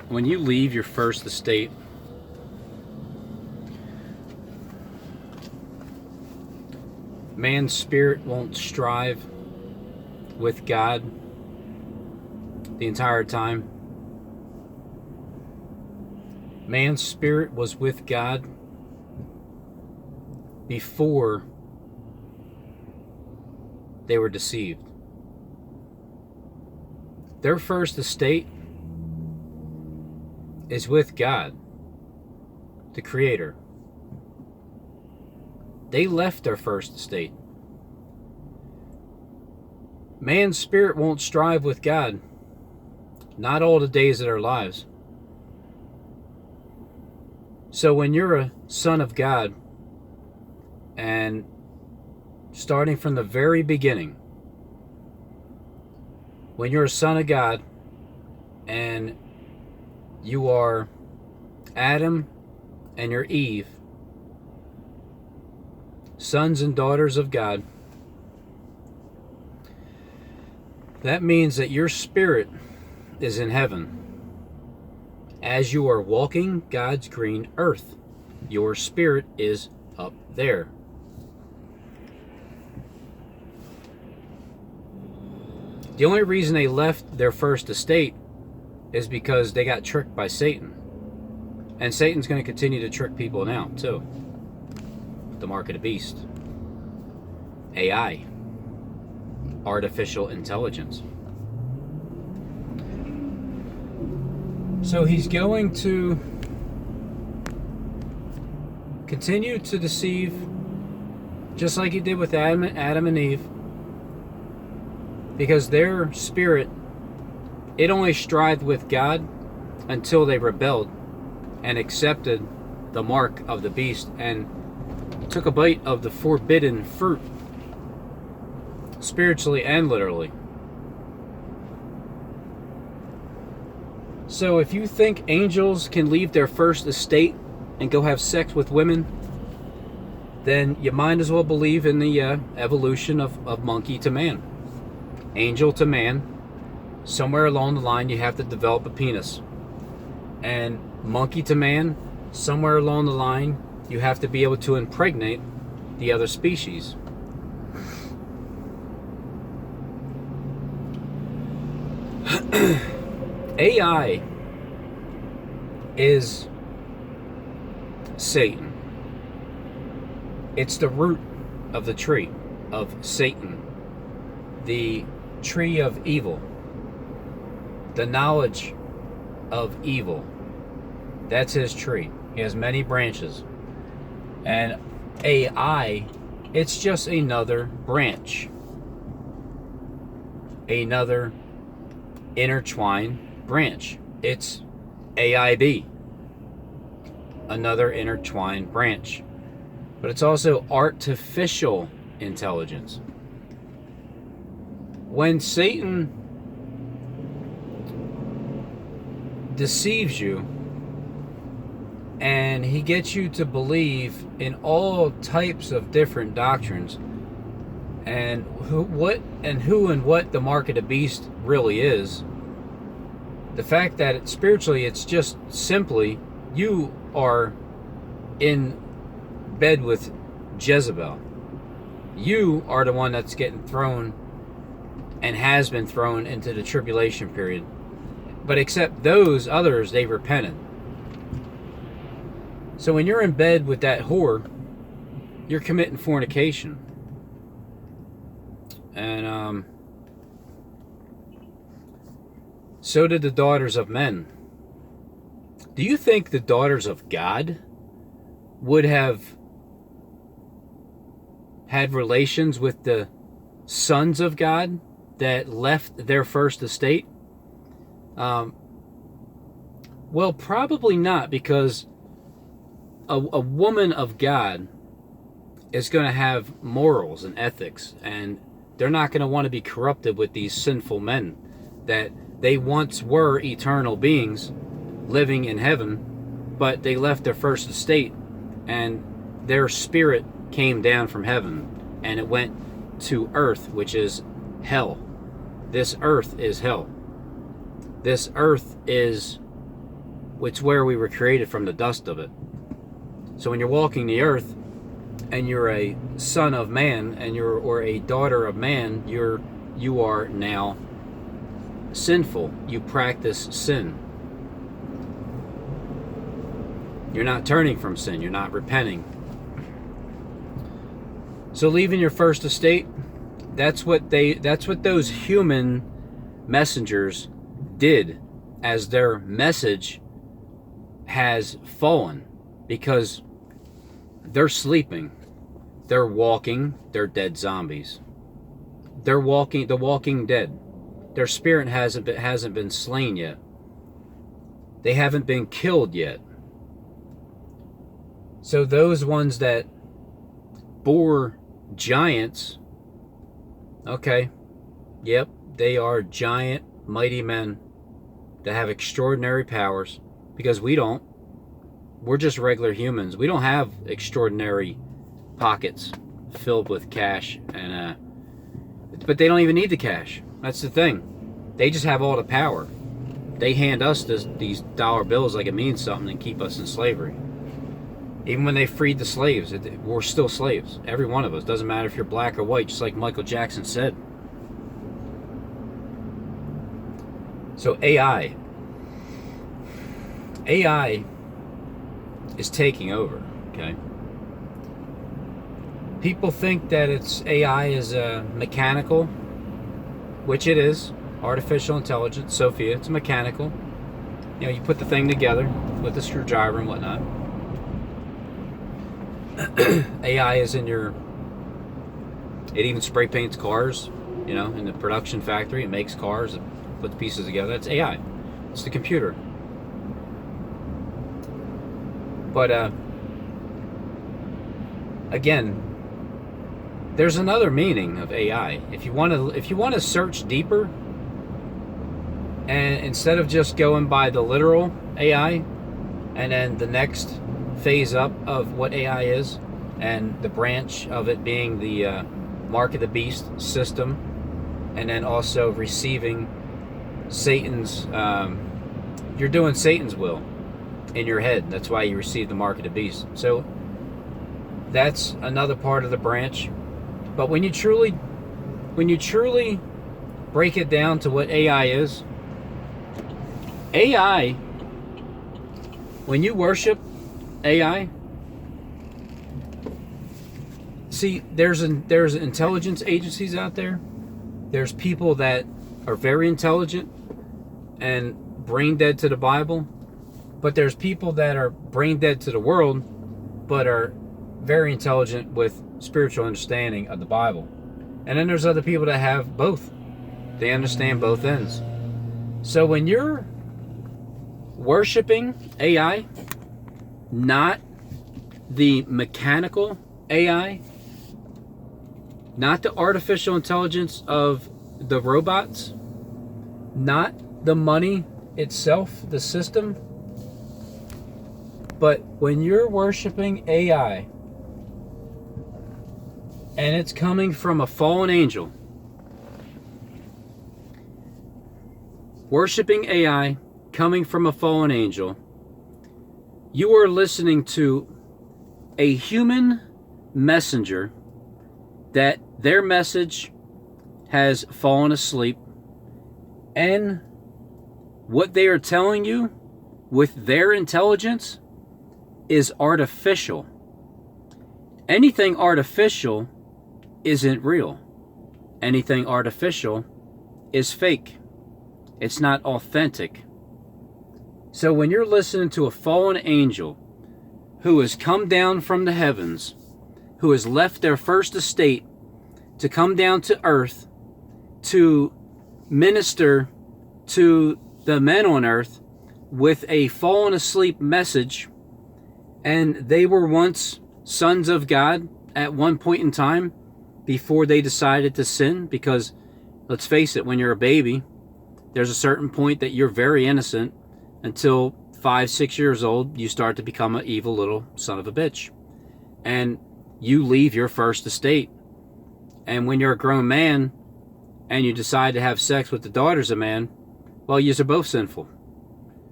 When you leave your first estate, man's spirit won't strive with God the entire time. Man's spirit was with God before they were deceived. Their first estate is with God, the Creator. They left their first estate. Man's spirit won't strive with God, not all the days of their lives. So when you're a son of God, and starting from the very beginning, when you're a son of God and you are Adam and you're Eve, sons and daughters of God, that means that your spirit is in heaven. As you are walking God's green earth, your spirit is up there. The only reason they left their first estate is because they got tricked by Satan. And Satan's going to continue to trick people now, too. The mark of the beast. AI. Artificial intelligence. So he's going to continue to deceive, just like he did with Adam and Eve, because their spirit, it only strived with God until they rebelled and accepted the mark of the beast and took a bite of the forbidden fruit, spiritually and literally. So if you think angels can leave their first estate and go have sex with women, then you might as well believe in the evolution of monkey to man. Angel to man. Somewhere along the line you have to develop a penis. And monkey to man, somewhere along the line you have to be able to impregnate the other species. AI is Satan. It's the root of the tree of Satan, the tree of evil, the knowledge of evil. That's his tree. He has many branches. And AI, it's just another branch, another intertwined branch. It's AIB, another intertwined branch. But it's also artificial intelligence. When Satan deceives you and he gets you to believe in all types of different doctrines, and who and what the mark of the beast really is, the fact that spiritually it's just simply you are in bed with Jezebel. You are the one that's getting thrown and has been thrown into the tribulation period. But except those others, they've repented. So when you're in bed with that whore, you're committing fornication. And so did the daughters of men. Do you think the daughters of God would have had relations with the sons of God that left their first estate? Well, probably not, because a woman of God is going to have morals and ethics, and they're not going to want to be corrupted with these sinful men that they once were eternal beings living in heaven, but they left their first estate and their spirit came down from heaven and it went to earth, which is hell. This earth is hell. This earth is It's where we were created from the dust of it. So when you're walking the earth and you're a son of man and or a daughter of man, you are now sinful. You practice sin. You're not turning from sin. You're not repenting. So leaving your first estate, that's what those human messengers did, as their message has fallen, because they're sleeping, they're walking, they're dead zombies. They're walking, the walking dead. Their spirit hasn't been slain yet. They haven't been killed yet. So those ones that bore giants, okay, yep, they are giant, mighty men that have extraordinary powers, because we don't. We're just regular humans. We don't have extraordinary pockets filled with cash, and but they don't even need the cash. That's the thing. They just have all the power. They hand us these dollar bills like it means something and keep us in slavery. Even when they freed the slaves, we're still slaves. Every one of us. Doesn't matter if you're black or white, just like Michael Jackson said. So AI is taking over, okay? People think that AI is mechanical, which it is. Artificial intelligence, Sophia, it's mechanical. You know, you put the thing together with a screwdriver and whatnot. AI is it even spray paints cars, you know, in the production factory. It makes cars, it puts pieces together. That's AI. It's the computer. But again, there's another meaning of AI. If you want to search deeper, and instead of just going by the literal AI, and then the next phase up of what AI is, and the branch of it being the mark of the beast system, and then also receiving Satan's, you're doing Satan's will in your head. That's why you receive the mark of the beast. So that's another part of the branch. But when you truly break it down to what AI is, AI, when you worship AI, see, there's intelligence agencies out there. There's people that are very intelligent and brain dead to the Bible, but there's people that are brain dead to the world, but are very intelligent with spiritual understanding of the Bible. And then there's other people that have both. They understand both ends. So when you're worshiping AI, not the mechanical AI, not the artificial intelligence of the robots, not the money itself, the system, but when you're worshiping AI and it's coming from a fallen angel, worshiping AI coming from a fallen angel, you are listening to a human messenger that their message has fallen asleep, and what they are telling you with their intelligence is artificial. Anything artificial isn't real. Anything artificial is fake. It's not authentic. So when you're listening to a fallen angel who has come down from the heavens, who has left their first estate to come down to earth to minister to the men on earth with a fallen asleep message, and they were once sons of God at one point in time before they decided to sin, because let's face it, when you're a baby, there's a certain point that you're very innocent until 5-6 years old. You start to become an evil little son of a bitch, and you leave your first estate. And when you're a grown man and you decide to have sex with the daughters of man, well, you're both sinful.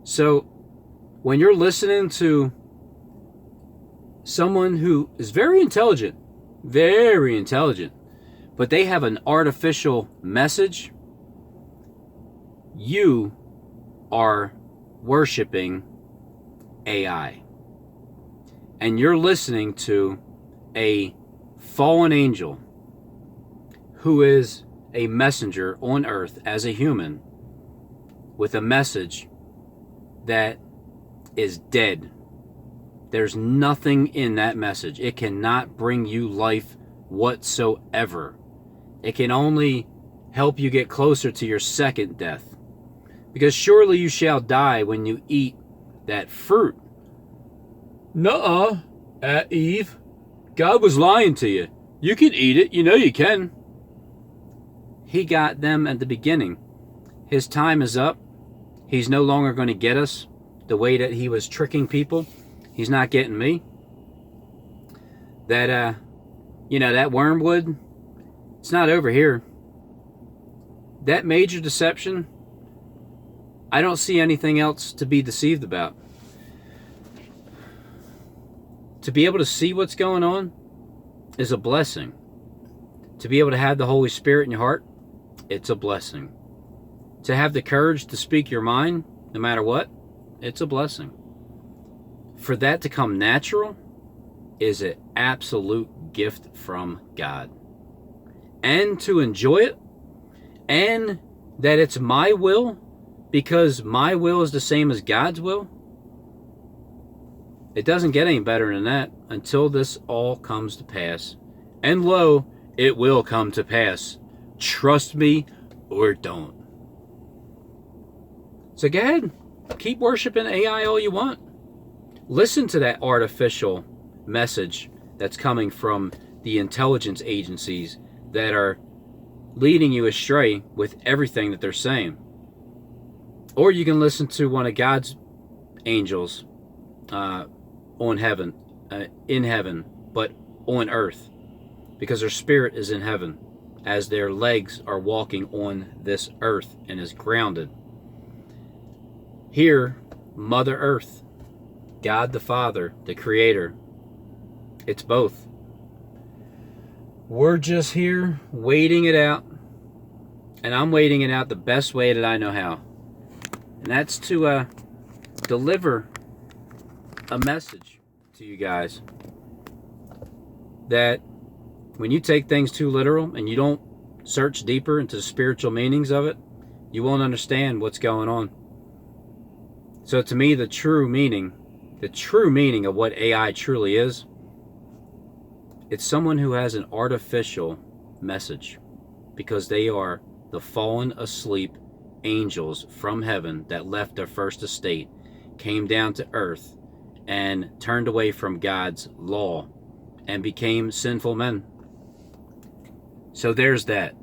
So when you're listening to someone who is very intelligent, but they have an artificial message, you are worshiping AI. And you're listening to a fallen angel who is a messenger on earth as a human with a message that is dead. There's nothing in that message. It cannot bring you life whatsoever. It can only help you get closer to your second death. Because surely you shall die when you eat that fruit. Nuh-uh, Eve. God was lying to you. You can eat it. You know you can. He got them at the beginning. His time is up. He's no longer going to get us the way that he was tricking people. He's not getting me. That, that wormwood, it's not over here. That major deception, I don't see anything else to be deceived about. To be able to see what's going on is a blessing. To be able to have the Holy Spirit in your heart, it's a blessing. To have the courage to speak your mind, no matter what, it's a blessing. For that to come natural is an absolute gift from God. And to enjoy it, and that it's my will, because my will is the same as God's will, it doesn't get any better than that until this all comes to pass. And lo, it will come to pass. Trust me or don't. So go ahead, keep worshiping AI all you want. Listen to that artificial message that's coming from the intelligence agencies that are leading you astray with everything that they're saying. Or you can listen to one of God's angels in heaven, but on earth, because their spirit is in heaven as their legs are walking on this earth and is grounded. Here, Mother Earth, God the Father, the Creator, it's both. We're just here waiting it out, and I'm waiting it out the best way that I know how, and that's to deliver a message to you guys that when you take things too literal and you don't search deeper into the spiritual meanings of it, you won't understand what's going on. So to me, the true meaning of what AI truly is, it's someone who has an artificial message, because they are the fallen asleep angels from heaven that left their first estate, came down to earth, and turned away from God's law and became sinful men. So there's that.